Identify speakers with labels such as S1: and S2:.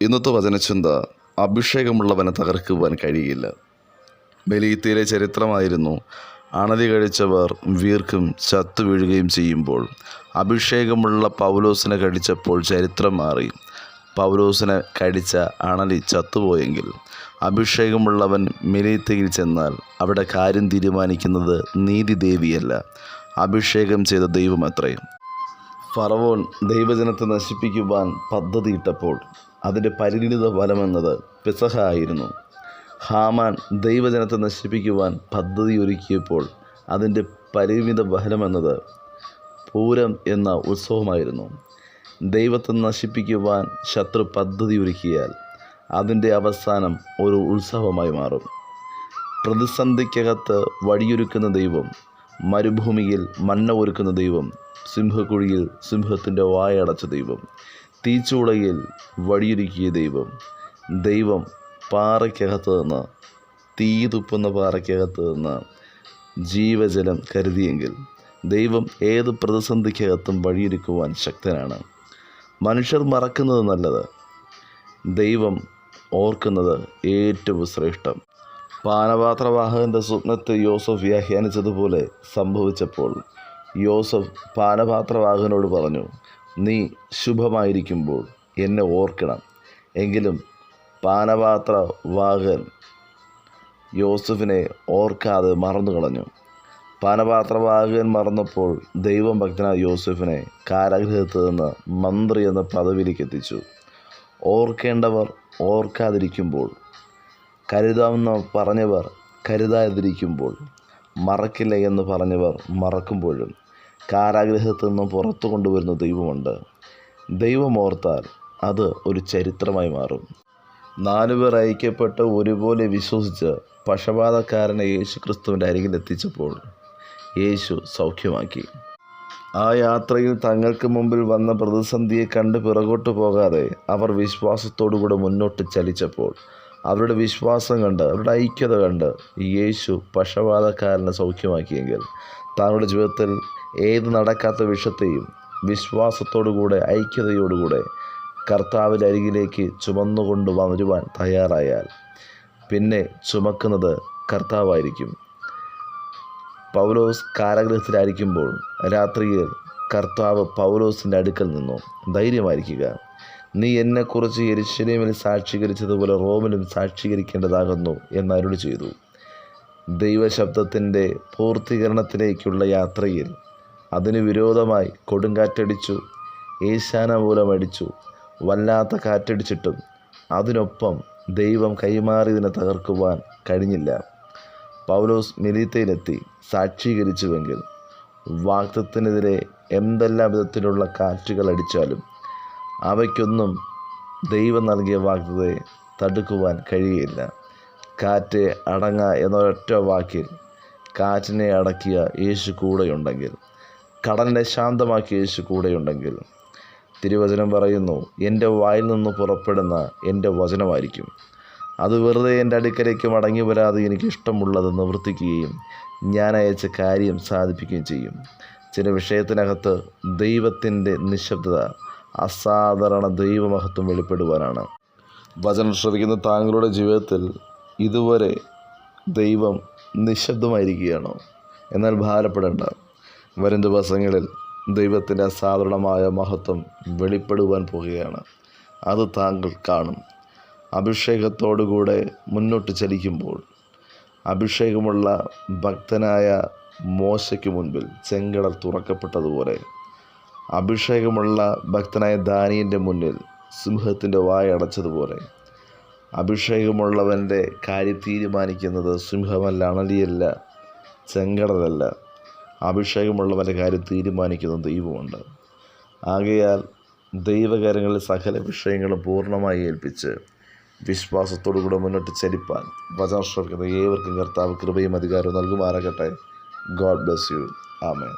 S1: ഇന്നത്തെ വചനചിന്ത, അഭിഷേകമുള്ളവനെ തകർക്കുവാൻ കഴിയില്ല. മെലീത്തയിലെ ചരിത്രമായിരുന്നു. അണലി കഴിച്ചവർ വീർക്കും ചത്തു വീഴുകയും ചെയ്യുമ്പോൾ അഭിഷേകമുള്ള പൗലോസിനെ കടിച്ചപ്പോൾ ചരിത്രം മാറി. പൗലോസിനെ കടിച്ച അണലി ചത്തുപോയെങ്കിൽ അഭിഷേകമുള്ളവൻ മെലീത്തയിൽ ചെന്നാൽ അവിടെ കാര്യം തീരുമാനിക്കുന്നത് നീതിദേവിയല്ല, അഭിഷേകം ചെയ്ത ദൈവമത്രേ. ഫറവോൻ ദൈവജനത്തെ നശിപ്പിക്കുവാൻ പദ്ധതിയിട്ടപ്പോൾ അതിൻ്റെ പരിണിത ഫലമെന്നത് പെസഹ ആയിരുന്നു. ഹാമാൻ ദൈവജനത്തെ നശിപ്പിക്കുവാൻ പദ്ധതി ഒരുക്കിയപ്പോൾ അതിൻ്റെ പരിമിത ഫലമെന്നത് പൂരം എന്ന ഉത്സവമായിരുന്നു. ദൈവത്തെ നശിപ്പിക്കുവാൻ ശത്രു പദ്ധതി ഒരുക്കിയാൽ അതിൻ്റെ അവസാനം ഒരു ഉത്സവമായി മാറും. പ്രതിസന്ധിക്കകത്ത് വഴിയൊരുക്കുന്ന ദൈവം, മരുഭൂമിയിൽ മന്ന ഒരുക്കുന്ന ദൈവം, സിംഹക്കുഴിയിൽ സിംഹത്തിൻ്റെ വായടച്ച ദൈവം, തീച്ചൂളയിൽ വഴിയൊരുക്കിയ ദൈവം, ദൈവം പാറയ്ക്കകത്ത് നിന്ന്, തീ തുപ്പുന്ന പാറയ്ക്കകത്ത് നിന്ന് ജീവജലം കരുതിയെങ്കിൽ ദൈവം ഏത് പ്രതിസന്ധിക്കകത്തും വഴിയൊരുക്കുവാൻ ശക്തനാണ്. മനുഷ്യർ മറക്കുന്നത് നല്ലത്, ദൈവം ഓർക്കുന്നത് ഏറ്റവും ശ്രേഷ്ഠം. പാനപാത്രവാഹകൻ്റെ സ്വപ്നത്തെ യോസഫ് വ്യാഖ്യാനിച്ചതുപോലെ സംഭവിച്ചപ്പോൾ യോസഫ് പാനപാത്രവാഹകനോട് പറഞ്ഞു, നീ ശുഭമായിരിക്കുമ്പോൾ എന്നെ ഓർക്കണം. എങ്കിലും പാനപാത്രവാഹകൻ യോസഫിനെ ഓർക്കാതെ മറന്നു കളഞ്ഞു. പാനപാത്രവാഹകൻ മറന്നപ്പോൾ ദൈവം ഭക്തനായ യോസഫിനെ കാരാഗൃഹത്തിൽ നിന്ന് മന്ത്രി എന്ന പദവിയിലേക്ക് എത്തിച്ചു. ഓർക്കേണ്ടവർ ഓർക്കാതിരിക്കുമ്പോൾ, കരുതാമെന്ന് പറഞ്ഞവർ കരുതാതിരിക്കുമ്പോൾ, മറക്കില്ല എന്ന് പറഞ്ഞവർ മറക്കുമ്പോഴും കാരാഗൃഹത്തിൽ നിന്നും പുറത്തു കൊണ്ടുവരുന്ന ദൈവമുണ്ട്. ദൈവം ഓർത്താൽ അത് ഒരു ചരിത്രമായി മാറും. 4 പേർ ഐക്യപ്പെട്ട് ഒരുപോലെ വിശ്വസിച്ച് പക്ഷപാതക്കാരനെ യേശു ക്രിസ്തുവിൻ്റെ അരികിലെത്തിച്ചപ്പോൾ യേശു സൗഖ്യമാക്കി. ആ യാത്രയിൽ തങ്ങൾക്ക് മുമ്പിൽ വന്ന പ്രതിസന്ധിയെ കണ്ട് പിറകോട്ട് പോകാതെ അവർ വിശ്വാസത്തോടുകൂടെ മുന്നോട്ട് ചലിച്ചപ്പോൾ അവരുടെ വിശ്വാസം കണ്ട്, അവരുടെ ഐക്യത കണ്ട് യേശു പക്ഷപാതക്കാരനെ സൗഖ്യമാക്കിയെങ്കിൽ താങ്കളുടെ ജീവിതത്തിൽ ഏത് നടക്കാത്ത വിഷയത്തെയും വിശ്വാസത്തോടുകൂടെ, ഐക്യതയോടുകൂടെ കർത്താവിൻ്റെ അരികിലേക്ക് ചുമന്നുകൊണ്ട് വരുവാൻ തയ്യാറായാൽ പിന്നെ ചുമക്കുന്നത് കർത്താവായിരിക്കും. പൗലോസ് കാരാഗൃഹത്തിലായിരിക്കുമ്പോൾ രാത്രിയിൽ കർത്താവ് പൗലോസിൻ്റെ അടുക്കൽ നിന്നു, ധൈര്യമായിരിക്കുക, നീ എന്നെക്കുറിച്ച് യെരൂശലേമിൽ സാക്ഷീകരിച്ചതുപോലെ റോമിലും സാക്ഷീകരിക്കേണ്ടതാകുന്നു എന്ന് അരുളി ചെയ്തു. ദൈവശബ്ദത്തിൻ്റെ പൂർത്തീകരണത്തിലേക്കുള്ള യാത്രയിൽ അതിന് വിരോധമായി കൊടുങ്കാറ്റടിച്ചു, ഈശാനമൂലമടിച്ചു, വല്ലാത്ത കാറ്റടിച്ചിട്ടും അതിനൊപ്പം ദൈവം കൈമാറിയതിനെ തകർക്കുവാൻ കഴിഞ്ഞില്ല. പൗലോസ് മെലീത്തയിലെത്തി സാക്ഷീകരിച്ചുവെങ്കിൽ വാഗ്ദത്തത്തിനെതിരെ എന്തെല്ലാം വിധത്തിലുള്ള കാറ്റുകൾ അടിച്ചാലും അവയ്ക്കൊന്നും ദൈവം നൽകിയ വാഗ്ദത്തത്തെ തടുക്കുവാൻ കഴിയില്ല. കാറ്റ് അടങ്ങ എന്നൊരൊറ്റ വാക്കിൽ കാറ്റിനെ അടക്കിയ യേശു കൂടെയുണ്ടെങ്കിൽ, കടലിനെ ശാന്തമാക്കിയ യേശു കൂടെയുണ്ടെങ്കിൽ, തിരുവചനം പറയുന്നു, എൻ്റെ വായിൽ നിന്ന് പുറപ്പെടുന്ന എൻ്റെ വചനമായിരിക്കും, അത് വെറുതെ എൻ്റെ അടുക്കലേക്ക് മടങ്ങി വരാതെ എനിക്ക് ഇഷ്ടമുള്ളത് നിവർത്തിക്കുകയും ഞാൻ അയച്ച കാര്യം സാധിപ്പിക്കുകയും ചെയ്യും. ചില വിഷയത്തിനകത്ത് ദൈവത്തിൻ്റെ നിശബ്ദത അസാധാരണ ദൈവമഹത്വം വെളിപ്പെടുവാനാണ്. വചനം ശ്രവിക്കുന്ന താങ്കളുടെ ജീവിതത്തിൽ ഇതുവരെ ദൈവം നിശബ്ദമായിരിക്കുകയാണോ? എന്നാൽ ഭാരപ്പെടേണ്ട, വരും ദിവസങ്ങളിൽ ദൈവത്തിൻ്റെ അസാധാരണമായ മഹത്വം വെളിപ്പെടുവാൻ പോകുകയാണ്. അത് താങ്കൾ കാണും. അഭിഷേകത്തോടുകൂടെ മുന്നോട്ട് ചലിക്കുമ്പോൾ, അഭിഷേകമുള്ള ഭക്തനായ മോശയ്ക്ക് മുൻപിൽ ചെങ്കടൽ തുറക്കപ്പെട്ടതുപോലെ, അഭിഷേകമുള്ള ഭക്തനായ ദാനിയേലിൻ്റെ മുന്നിൽ സിംഹത്തിൻ്റെ വായ അടച്ചതുപോലെ, അഭിഷേകമുള്ളവൻ്റെ കാര്യം തീരുമാനിക്കുന്നത് സിംഹമല്ല, അണലിയല്ല, ചെങ്കടലല്ല, അഭിഷേകമുള്ളവൻ്റെ കാര്യം തീരുമാനിക്കുന്ന ദൈവമുണ്ട്. ആകയാൽ ദൈവകാര്യങ്ങളിൽ സകല വിഷയങ്ങളും പൂർണ്ണമായി ഏൽപ്പിച്ച് വിശ്വാസത്തോടു കൂടെ മുന്നോട്ട് ചലിപ്പാൻ വചനം ശ്രമിക്കുന്ന ഏവർക്കും കർത്താവ് കൃപയും അധികാരവും നൽകുമാറാകട്ടെ. God bless you. ആമേൻ.